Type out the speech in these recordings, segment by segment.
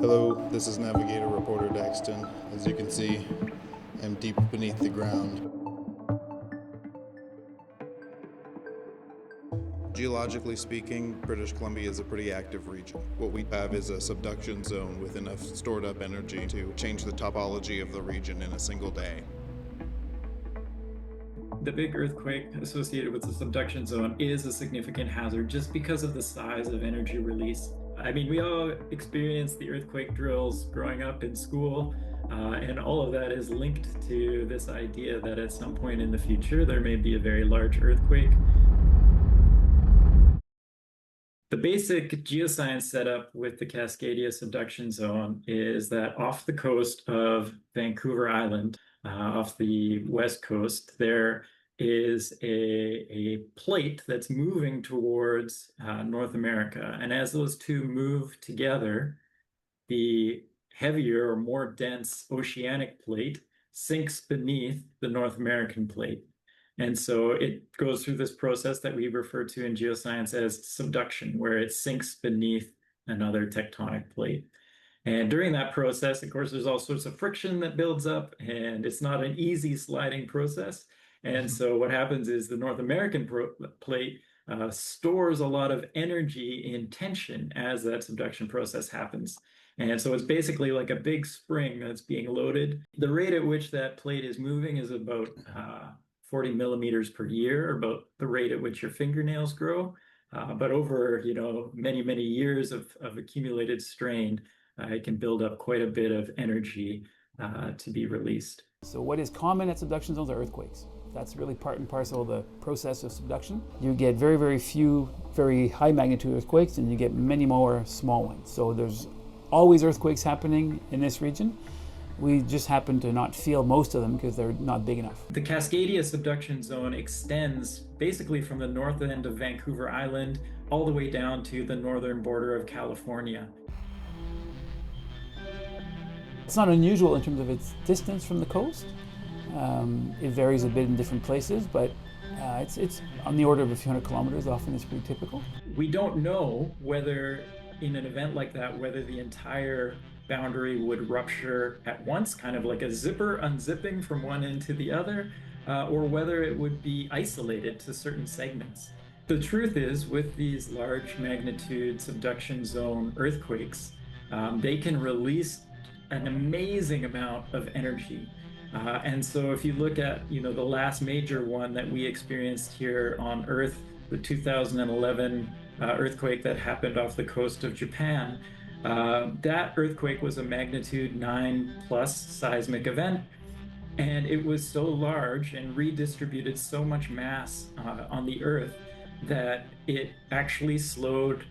Hello, this is Navigator reporter Daxton. As you can see, I'm deep beneath the ground. Geologically speaking, British Columbia is a pretty active region. What we have is a subduction zone with enough stored up energy to change the topology of the region in a single day. The big earthquake associated with the subduction zone is a significant hazard just because of the size of energy release. I mean, we all experienced the earthquake drills growing up in school, and all of that is linked to this idea that at some point in the future there may be a very large earthquake. The basic geoscience setup with the Cascadia subduction zone is that off the coast of Vancouver Island, off the west coast, there is a plate that's moving towards North America. And as those two move together, the heavier or more dense oceanic plate sinks beneath the North American plate. And so it goes through this process that we refer to in geoscience as subduction, where it sinks beneath another tectonic plate. And during that process, of course, there's all sorts of friction that builds up, and it's not an easy sliding process. And so what happens is the North American plate stores a lot of energy in tension as that subduction process happens. And so it's basically like a big spring that's being loaded. The rate at which that plate is moving is about 40 millimeters per year, or about the rate at which your fingernails grow. But over, many, many years of accumulated strain, it can build up quite a bit of energy to be released. So what is common at subduction zones are earthquakes. That's really part and parcel of the process of subduction. You get very, very few very high magnitude earthquakes, and you get many more small ones. So there's always earthquakes happening in this region. We just happen to not feel most of them because they're not big enough. The Cascadia subduction zone extends basically from the north end of Vancouver Island all the way down to the northern border of California. It's not unusual in terms of its distance from the coast. It varies a bit in different places, but it's on the order of a few hundred kilometers. Often it's pretty typical. We don't know whether in an event like that, whether the entire boundary would rupture at once, kind of like a zipper unzipping from one end to the other, or whether it would be isolated to certain segments. The truth is, with these large magnitude subduction zone earthquakes, they can release an amazing amount of energy. And so if you look at, the last major one that we experienced here on Earth, the 2011 earthquake that happened off the coast of Japan, that earthquake was a magnitude 9+ seismic event, and it was so large and redistributed so much mass on the Earth that it actually sped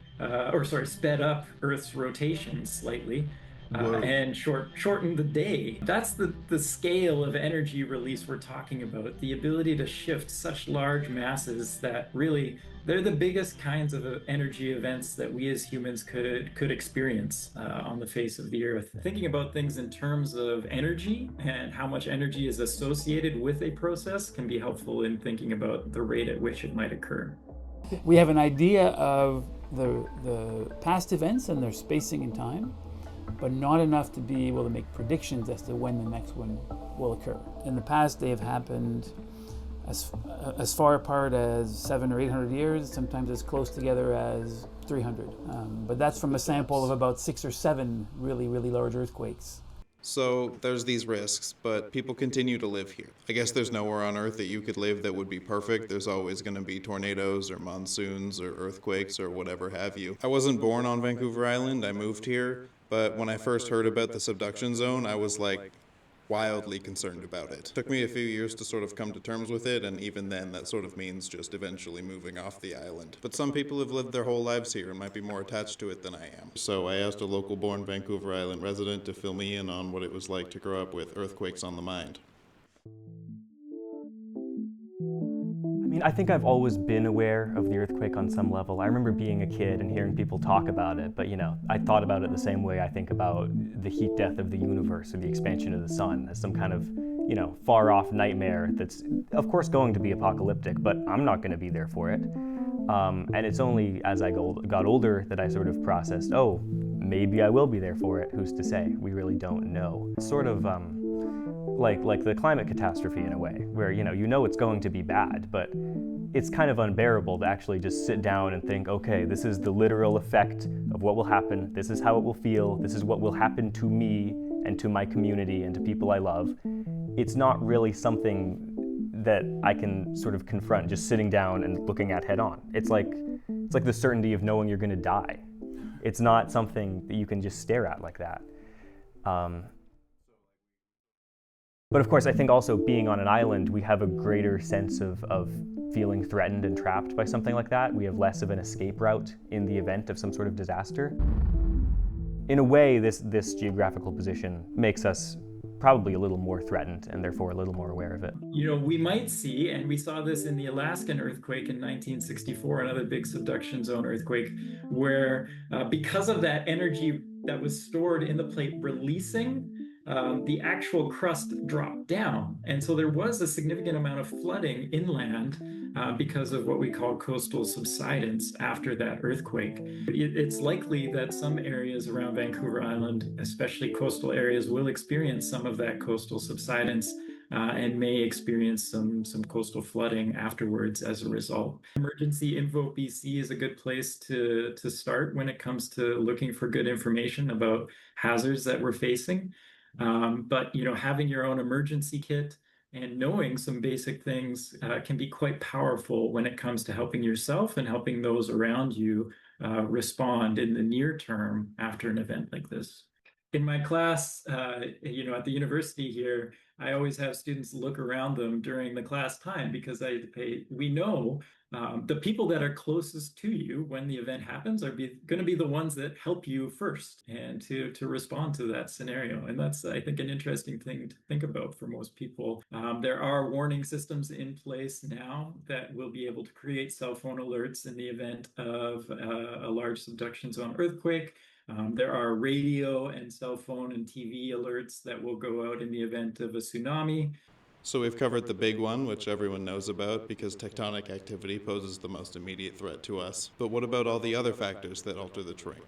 up Earth's rotation slightly. And shorten the day. That's the scale of energy release we're talking about, the ability to shift such large masses that really, they're the biggest kinds of energy events that we as humans could experience on the face of the Earth. Thinking about things in terms of energy and how much energy is associated with a process can be helpful in thinking about the rate at which it might occur. We have an idea of the past events and their spacing in time, but not enough to be able to make predictions as to when the next one will occur. In the past, they have happened as far apart as 700 or 800 years, sometimes as close together as 300. But that's from a sample of about 6 or 7 really, really large earthquakes. So there's these risks, but people continue to live here. I guess there's nowhere on Earth that you could live that would be perfect. There's always going to be tornadoes or monsoons or earthquakes or whatever have you. I wasn't born on Vancouver Island, I moved here, but when I first heard about the subduction zone, I was like wildly concerned about it. It took me a few years to sort of come to terms with it, and even then that sort of means just eventually moving off the island. But some people have lived their whole lives here and might be more attached to it than I am. So I asked a local-born Vancouver Island resident to fill me in on what it was like to grow up with earthquakes on the mind. I think I've always been aware of the earthquake on some level. I remember being a kid and hearing people talk about it, but I thought about it the same way I think about the heat death of the universe or the expansion of the sun as some kind of, far-off nightmare that's, of course, going to be apocalyptic, but I'm not going to be there for it. And it's only as I got older that I sort of processed, maybe I will be there for it. Who's to say? We really don't know. It's sort of like the climate catastrophe in a way, where you know it's going to be bad, but it's kind of unbearable to actually just sit down and think, okay, this is the literal effect of what will happen. This is how it will feel. This is what will happen to me and to my community and to people I love. It's not really something that I can sort of confront just sitting down and looking at head on. It's like the certainty of knowing you're going to die. It's not something that you can just stare at like that. But of course, I think also being on an island, we have a greater sense of feeling threatened and trapped by something like that. We have less of an escape route in the event of some sort of disaster. In a way, this geographical position makes us probably a little more threatened and therefore a little more aware of it. We might see, and we saw this in the Alaskan earthquake in 1964, another big subduction zone earthquake, where because of that energy that was stored in the plate releasing, the actual crust dropped down. And so there was a significant amount of flooding inland because of what we call coastal subsidence after that earthquake. It's likely that some areas around Vancouver Island, especially coastal areas, will experience some of that coastal subsidence and may experience some coastal flooding afterwards as a result. Emergency Info BC is a good place to start when it comes to looking for good information about hazards that we're facing. But having your own emergency kit and knowing some basic things can be quite powerful when it comes to helping yourself and helping those around you respond in the near term after an event like this. In my class, at the university here, I always have students look around them during the class time because we know the people that are closest to you when the event happens are going to be the ones that help you first and to respond to that scenario. And that's, I think, an interesting thing to think about for most people. There are warning systems in place now that will be able to create cell phone alerts in the event of a large subduction zone earthquake. There are radio and cell phone and TV alerts that will go out in the event of a tsunami. So we've covered the big one, which everyone knows about because tectonic activity poses the most immediate threat to us. But what about all the other factors that alter the terrain?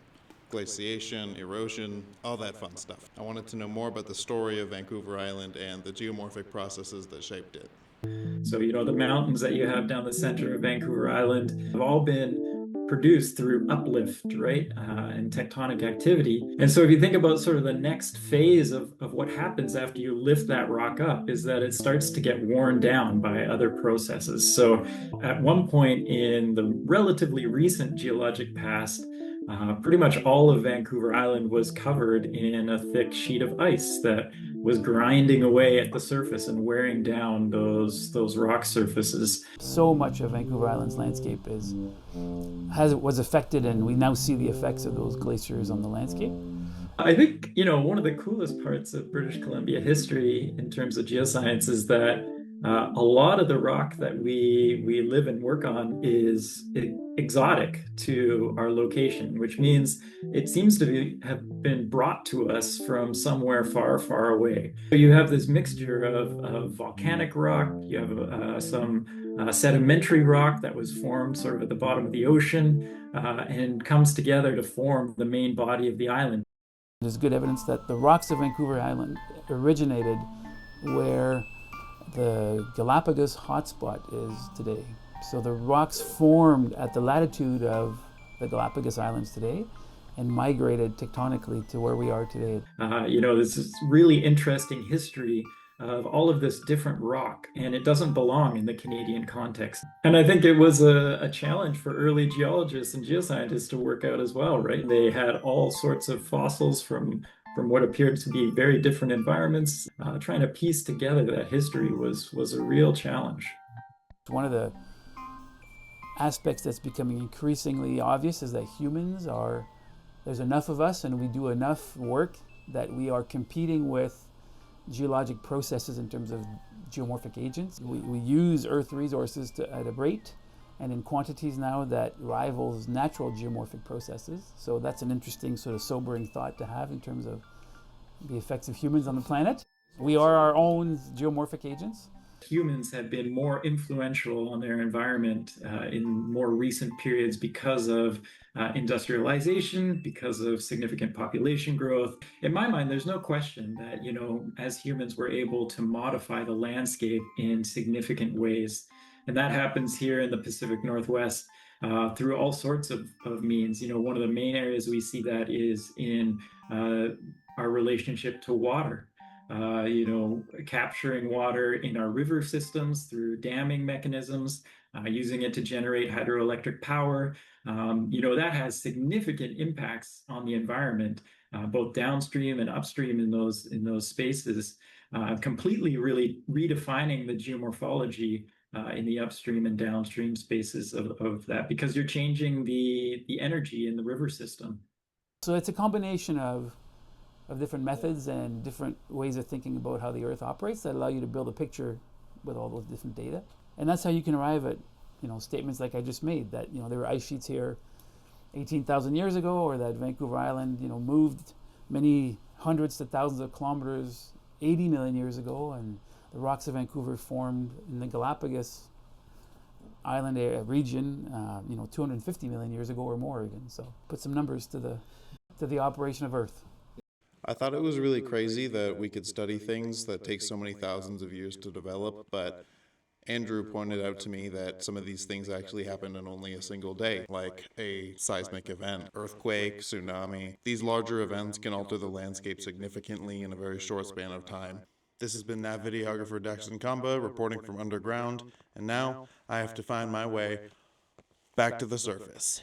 Glaciation, erosion, all that fun stuff. I wanted to know more about the story of Vancouver Island and the geomorphic processes that shaped it. So, the mountains that you have down the center of Vancouver Island have all been produced through uplift, right? And tectonic activity. And so if you think about sort of the next phase of what happens after you lift that rock up is that it starts to get worn down by other processes. So at one point in the relatively recent geologic past, pretty much all of Vancouver Island was covered in a thick sheet of ice that was grinding away at the surface and wearing down those rock surfaces. So much of Vancouver Island's landscape was affected, and we now see the effects of those glaciers on the landscape. I think, one of the coolest parts of British Columbia history in terms of geoscience is that a lot of the rock that we live and work on is exotic to our location, which means it seems to have been brought to us from somewhere far, far away. So you have this mixture of volcanic rock, you have some sedimentary rock that was formed sort of at the bottom of the ocean and comes together to form the main body of the island. There's good evidence that the rocks of Vancouver Island originated where the Galapagos hotspot is today. So the rocks formed at the latitude of the Galapagos Islands today and migrated tectonically to where we are today. This is really interesting history of all of this different rock, and it doesn't belong in the Canadian context. And I think it was a challenge for early geologists and geoscientists to work out as well, right? They had all sorts of fossils from what appeared to be very different environments. Trying to piece together that history was a real challenge. One of the aspects that's becoming increasingly obvious is that there's enough of us and we do enough work that we are competing with geologic processes in terms of geomorphic agents. We use Earth resources at a rate and in quantities now that rivals natural geomorphic processes. So that's an interesting sort of sobering thought to have in terms of the effects of humans on the planet. We are our own geomorphic agents. humans have been more influential on their environment in more recent periods because of industrialization, because of significant population growth. In my mind, there's no question that, as humans, we're able to modify the landscape in significant ways. And that happens here in the Pacific Northwest through all sorts of means. One of the main areas we see that is in our relationship to water. Capturing water in our river systems through damming mechanisms, using it to generate hydroelectric power. That has significant impacts on the environment, both downstream and upstream in those spaces, completely really redefining the geomorphology in the upstream and downstream spaces of that, because you're changing the energy in the river system. So it's a combination of different methods and different ways of thinking about how the Earth operates that allow you to build a picture with all those different data. And that's how you can arrive at, statements like I just made, that, there were ice sheets here 18,000 years ago, or that Vancouver Island, moved many hundreds to thousands of kilometers 80 million years ago, and the rocks of Vancouver formed in the Galapagos Island region, 250 million years ago or more even. So put some numbers to the operation of Earth. I thought it was really crazy that we could study things that take so many thousands of years to develop, but Andrew pointed out to me that some of these things actually happen in only a single day, like a seismic event, earthquake, tsunami. These larger events can alter the landscape significantly in a very short span of time. This has been Nav Videographer Daxton Comba reporting from underground, and now I have to find my way back to the surface.